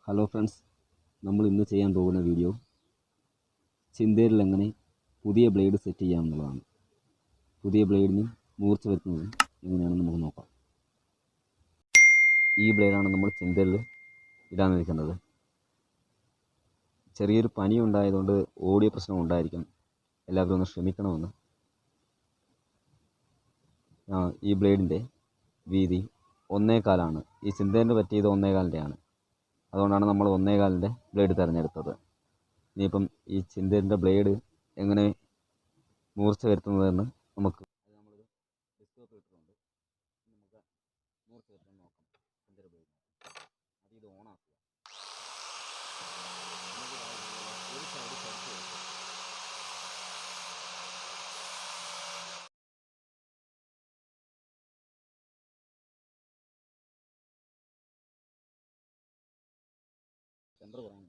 Hello friends, നമ്മൾ ഇന്ന് ചെയ്യാൻ പോകുന്ന വീഡിയോ ചിന്തയിൽ എങ്ങനെ പുതിയ ബ്ലേഡ് സെറ്റ് ചെയ്യാമെന്നുള്ളതാണ്. പുതിയ ബ്ലേഡിന് മൂർച്ച വരുത്തുന്നത് എങ്ങനെയാണെന്ന് നമുക്ക് നോക്കാം. ഈ ബ്ലേഡാണ് നമ്മൾ ചിന്തയിൽ ഇടാൻ നിൽക്കുന്നത്. ചെറിയൊരു പനി ഉണ്ടായതുകൊണ്ട് ഓഡിയോ പ്രശ്നം ഉണ്ടായിരിക്കും, എല്ലാവരും ഒന്ന് ക്ഷമിക്കണമെന്ന്. ഈ ബ്ലേഡിൻ്റെ വീതി 1.25 ഈ ചിന്തേൻ്റെ പറ്റിയത് 1.25-ൻ്റെയാണ്. അതുകൊണ്ടാണ് നമ്മൾ 1.25-ൻ്റെ ബ്ലേഡ് തിരഞ്ഞെടുത്തത്. ഇനിയിപ്പം ഈ ചിന്തേൻ്റെ ബ്ലേഡ് എങ്ങനെ മൂർച്ച വരുത്തുന്നതെന്ന് നമുക്ക് നമ്മളൊരു ഡിസ്കോപ്പ് ഇട്ടിട്ടുണ്ട്. നമുക്ക് മൂർച്ച വരുത്തുന്നത് നോക്കാം. ചിന്തയുടെ ബ്ലേഡ് അത് ഇത് ഓണാക്കുക. ഒരു സൈഡ് ചരിച്ച് വെക്കുക. സെൻറ്റർ പറയാൻ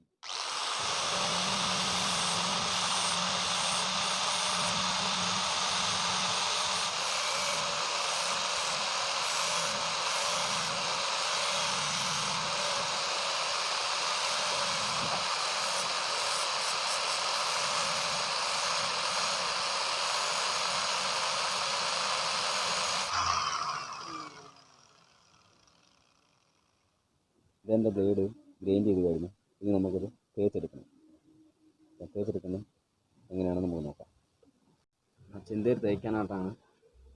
ഇതെൻ്റെ ബ്ലേഡ് ഗ്രൈൻഡ് ചെയ്ത് കഴിഞ്ഞു. ഇനി നമുക്കൊരു തേച്ചെടുക്കണം. തേച്ചെടുക്കുന്നത് എങ്ങനെയാണെന്ന് നമുക്ക് നോക്കാം. ചിന്തയിൽ തേക്കാനായിട്ടാണ്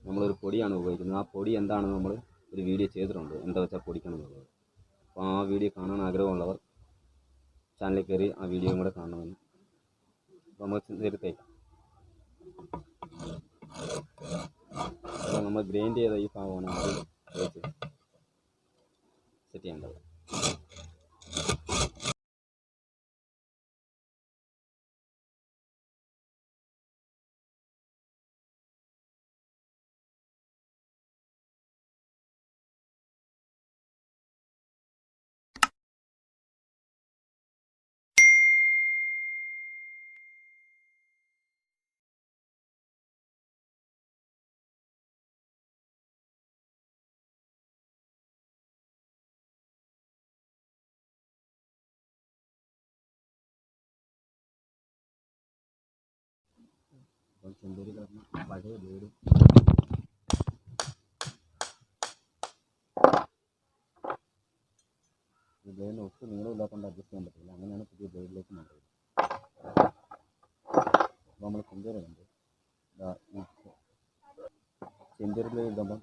നമ്മളൊരു പൊടിയാണ് ഉപയോഗിക്കുന്നത്. ആ പൊടി എന്താണെന്ന് നമ്മൾ ഒരു വീഡിയോ ചെയ്തിട്ടുണ്ട്, എന്താ വെച്ചാൽ പൊടിക്കണം എന്നുള്ളത്. അപ്പോൾ ആ വീഡിയോ കാണാൻ ആഗ്രഹമുള്ളവർ ചാനലിൽ കയറി ആ വീഡിയോയും കൂടെ കാണണമെന്ന്. അപ്പോൾ നമ്മൾ ചിന്തയിൽ തേക്കാം. അപ്പോൾ നമ്മൾ ഗ്രൈൻഡ് ചെയ്ത ഈ ഭാഗമാണ് അത് തേച്ച് സെറ്റ് ചെയ്യേണ്ടത്. അപ്പോൾ ചിന്തയിൽ കിടന്ന പഴയ ബ്ലേഡ് ഈ ബ്ലേഡിന് ഒട്ടും നീളമില്ലാത്തതുകൊണ്ട് അഡ്ജസ്റ്റ് ചെയ്യാൻ പറ്റില്ല. അങ്ങനെയാണ് പുതിയ ബ്ലേഡിലേക്ക് മാറിയത്. അപ്പോൾ നമ്മൾ ചിന്തയിൽ കണ്ട് ചിന്തയിൽ ബ്ലേഡ് ഇടുമ്പം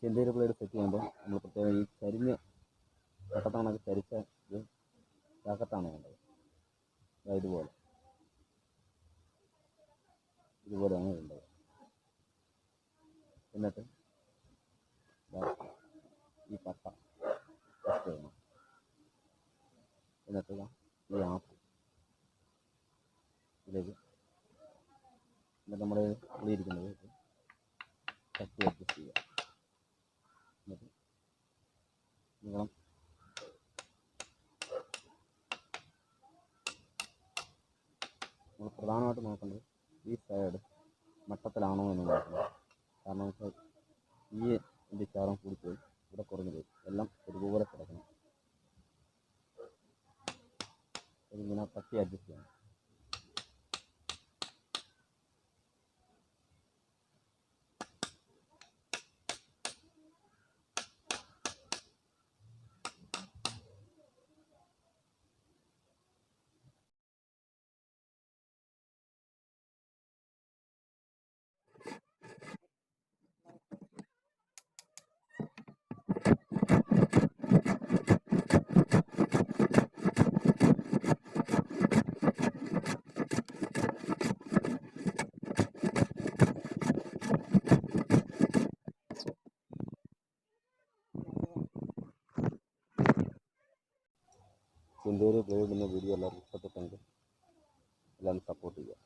ചിന്തയിൽ ബ്ലേഡ് സെറ്റ് ചെയ്യുമ്പോൾ നമ്മൾ പ്രത്യേകം ഈ ചരിഞ്ഞ് ചക്കത്താണൊക്കെ ചരിച്ച ഇത് ചാക്കത്താണ് വേണ്ടത്. ഇതുപോലെയാണ് വേണ്ടത്. എന്നിട്ട് ഈ പട്ട ടെസ്റ്റ് ചെയ്യണം. എന്നിട്ട് ഈ ആപ്പ് ഇതിലേക്ക് എന്നിട്ട് നമ്മൾ ഉള്ളിയിരിക്കുന്നത് തട്ടി അഡ്ജസ്റ്റ് ചെയ്യുക. എന്നിട്ട് നീളം നമ്മൾ പ്രധാനമായിട്ട് നോക്കേണ്ടത് ഈ സൈഡ് മട്ടത്തിലാണോ എന്ന് നോക്കണം. കാരണം വെച്ചാൽ ഈ ഇതിൻ്റെ ചാരം കൂടിപ്പോയി ഇവിടെ കുറഞ്ഞു പോയി. എല്ലാം ഒരുപോലെ കിടക്കണം. ഇതിങ്ങനെ തട്ടി അഡ്ജസ്റ്റ് ചെയ്യണം. ചിന്തയിൽ ബ്ലേഡ് ഇടുന്ന വീഡിയോ എല്ലാവർക്കും ഇഷ്ടപ്പെട്ടെങ്കിൽ എല്ലാവരും സപ്പോർട്ട് ചെയ്യുക.